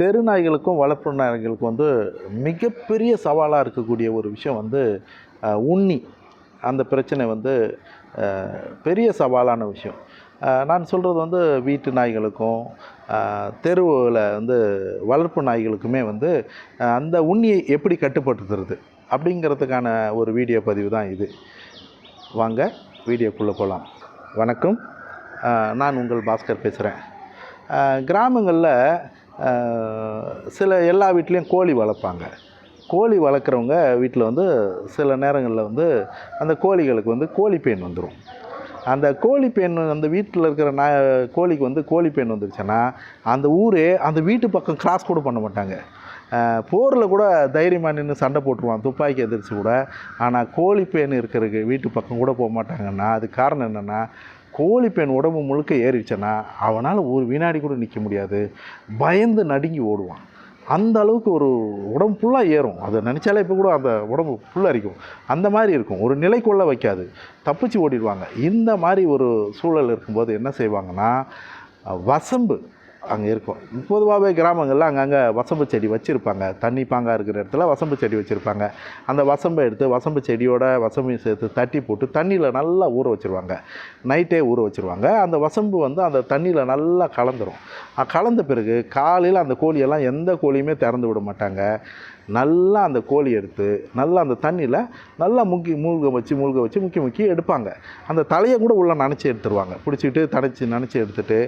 தெரு நாய்களுக்கும் வளர்ப்பு நாய்களுக்கும் வந்து மிகப்பெரிய சவாலாக இருக்கக்கூடிய ஒரு விஷயம் வந்து உண்ணி. அந்த பிரச்சனை வந்து பெரிய சவாலான விஷயம். நான் சொல்கிறது வந்து வீட்டு நாய்களுக்கும் தெருவில் வந்து வளர்ப்பு நாய்களுக்குமே வந்து அந்த உண்ணியை எப்படி கட்டுப்படுத்துறது அப்படிங்கிறதுக்கான ஒரு வீடியோ பதிவு தான் இது. வாங்க வீடியோக்குள்ளே போகலாம். வணக்கம், நான் உங்கள் பாஸ்கர் பேசுகிறேன். கிராமங்களில் எல்லா வீட்லேயும் கோழி வளர்ப்பாங்க. கோழி வளர்க்குறவங்க வீட்டில் வந்து சில நேரங்களில் வந்து அந்த கோழிகளுக்கு வந்து கோழிப்பேன் வந்துடும். அந்த கோழிப்பேன் அந்த வீட்டில் இருக்கிற கோழிக்கு வந்து கோழிப்பேன் வந்துருச்சுன்னா அந்த ஊரே அந்த வீட்டு பக்கம் கிராஸ் கூட பண்ண மாட்டாங்க. போரில் கூட தைரியமாக நின்று சண்டை போட்டுருவான், துப்பாக்கி எதிர்த்து கூட. ஆனால் கோழிப்பேன் இருக்கிறதுக்கு வீட்டு பக்கம் கூட போக மாட்டாங்கன்னா அது காரணம் என்னென்னா, கோழிப்பேன் உடம்பு முழுக்க ஏறிடுச்சுன்னா அவனால் ஒரு வினாடி கூட நிற்க முடியாது, பயந்து நடுங்கி ஓடுவான். அந்த அளவுக்கு ஒரு உடம்பு ஃபுல்லாக ஏறும். அதை நினச்சாலே இப்போ கூட அந்த உடம்பு ஃபுல்லாக அரிக்கும். அந்த மாதிரி இருக்கும், ஒரு நிலைக்குள்ளே வைக்காது, தப்பிச்சு ஓடிடுவாங்க. இந்த மாதிரி ஒரு சூழல் இருக்கும்போது என்ன செய்வாங்கன்னா, வசம்பு அங்கே இருக்கும். பொதுவாகவே கிராமங்களில் அங்கங்கே வசம்பு செடி வச்சுருப்பாங்க. தண்ணி பாங்காக இருக்கிற இடத்துல வசம்பு செடி வச்சுருப்பாங்க. அந்த வசம்பை எடுத்து வசம்பு செடியோட வசம்பையும் சேர்த்து தட்டி போட்டு தண்ணியில் நல்லா ஊற வச்சுருவாங்க. நைட்டே ஊற வச்சுருவாங்க. அந்த வசம்பு வந்து அந்த தண்ணியில் நல்லா கலந்துரும். கலந்த பிறகு காலையில் அந்த கோழியெல்லாம் எந்த கோழியுமே திறந்து விட மாட்டாங்க. நல்லா அந்த கோழி எடுத்து நல்லா அந்த தண்ணியில் நல்லா மூழ்க வச்சு முக்கி எடுப்பாங்க. அந்த தலையை கூட உள்ளே நனைச்சி எடுத்துருவாங்க. பிடிச்சிக்கிட்டு நனைச்சி எடுத்துகிட்டு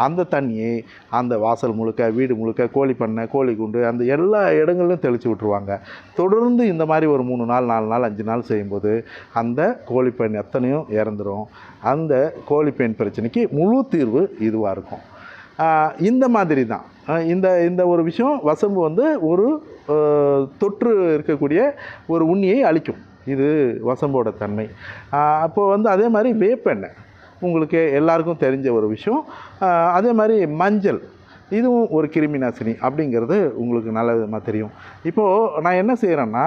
அந்த தண்ணியை அந்த வாசல் முழுக்க, வீடு முழுக்க, கோழி பண்ணை, கோழி குண்டு, அந்த எல்லா இடங்கள்லையும் தெளித்து விட்டுருவாங்க. தொடர்ந்து இந்த மாதிரி ஒரு 3 நாள் 4 நாள் 5 நாள் செய்யும்போது அந்த கோழிப்பெண் எத்தனையும் இறந்துடும். அந்த கோழிப்பெண் பிரச்சனைக்கு முழு தீர்வு இதுவாக இருக்கும். இந்த மாதிரி தான் இந்த ஒரு விஷயம். வசம்பு வந்து ஒரு தொற்று இருக்கக்கூடிய ஒரு உண்ணியை அழிக்கும். இது வசம்போட தன்மை. அப்போது வந்து அதே மாதிரி வேப்பெண்ணெய் உங்களுக்கு எல்லாருக்கும் தெரிஞ்ச ஒரு விஷயம். அதே மாதிரி மஞ்சள், இதுவும் ஒரு கிருமி நாசினி அப்படிங்கிறது உங்களுக்கு நல்ல விதமாக தெரியும். இப்போது நான் என்ன செய்கிறேன்னா,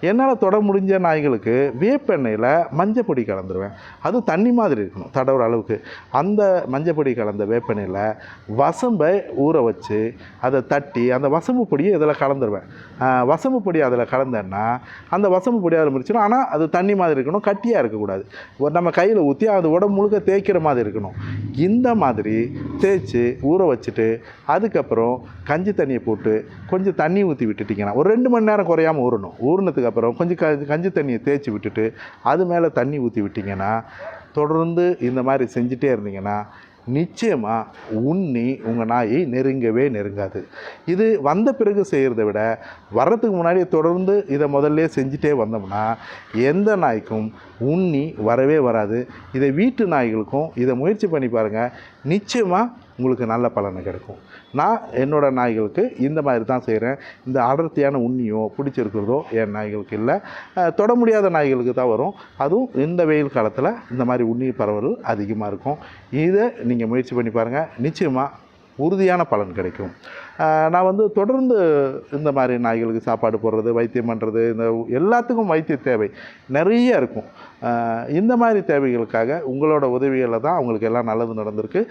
என்னால் தொட முடிஞ்ச நாய்களுக்கு வேப்பெண்ணெயில் மஞ்சப்பொடி கலந்துருவேன். அது தண்ணி மாதிரி இருக்கணும், தடவுற அளவுக்கு. அந்த மஞ்சப்பொடி கலந்த வேப்பெண்ணெயில் வசம்பை ஊற வச்சு அதை தட்டி அந்த வசம்பு பொடியை இதில் கலந்துருவேன். வசம்பு பொடி அதில் கலந்தேன்னா அந்த வசம்பு பொடி அதில் முடிச்சிடும். ஆனால் அது தண்ணி மாதிரி இருக்கணும், கட்டியாக இருக்கக்கூடாது. நம்ம கையில் ஊற்றி அது உடம்பு முழுக்க தேய்க்கிற மாதிரி இருக்கணும். இந்த மாதிரி தேய்ச்சி ஊற வச்சுட்டு அதுக்கப்புறம் கஞ்சி தண்ணியை போட்டு கொஞ்சம் தண்ணி ஊற்றி விட்டுட்டிங்கன்னா ஒரு 2 மணி நேரம் குறையாமல் ஊறணும். ஊறினதுக்கப்புறம் கொஞ்சம் கஞ்சி தண்ணியை தேய்ச்சி விட்டுட்டு அது மேலே தண்ணி ஊற்றி விட்டிங்கன்னா, தொடர்ந்து இந்த மாதிரி செஞ்சுட்டே இருந்தீங்கன்னா நிச்சயமாக உண்ணி உங்கள் நாயை நெருங்கவே நெருங்காது. இது வந்த பிறகு செய்கிறத விட வர்றதுக்கு முன்னாடி தொடர்ந்து இதை முதல்ல செஞ்சுட்டே வந்தோம்னா எந்த நாய்க்கும் உண்ணி வரவே வராது. இதை வீட்டு நாய்களுக்கும் இதை முயற்சி பண்ணி பாருங்கள், நிச்சயமாக உங்களுக்கு நல்ல பலனை கிடைக்கும். நான் என்னோடய நாய்களுக்கு இந்த மாதிரி தான் செய்கிறேன். இந்த அடர்த்தியான உண்ணியோ பிடிச்சிருக்கிறதோ என் நாய்களுக்கு இல்லை. தொட முடியாத நாய்களுக்கு தான் வரும். அதுவும் இந்த வெயில் காலத்தில் இந்த மாதிரி உண்ணி பரவல் அதிகமாக இருக்கும். இதை நீங்கள் முயற்சி பண்ணி பாருங்கள், நிச்சயமாக உறுதியான பலன் கிடைக்கும். நான் வந்து தொடர்ந்து இந்த மாதிரி நாய்களுக்கு சாப்பாடு போடுறது, வைத்தியம் பண்ணுறது, இந்த எல்லாத்துக்கும் வைத்திய தேவை நிறைய இருக்கும். இந்த மாதிரி தேவைகளுக்காக உங்களோட உதவிகளை தான் அவங்களுக்கு எல்லாம் நல்லது நடந்திருக்கு.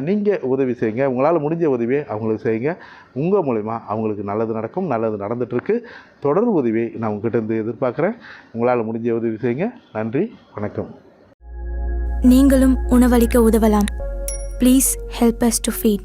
நீங்கள் உதவி செய்யுங்க, உங்களால் முடிஞ்ச உதவியை அவங்களுக்கு செய்யுங்க. உங்கள் மூலிமா அவங்களுக்கு நல்லது நடக்கும், நல்லது நடந்துகிட்ருக்கு. தொடர் உதவியை நான் உங்ககிட்ட எதிர்பார்க்குறேன். உங்களால் முடிஞ்ச உதவி செய்யுங்க. நன்றி, வணக்கம். நீங்களும் உணவளிக்க உதவலாம். Please help us to feed.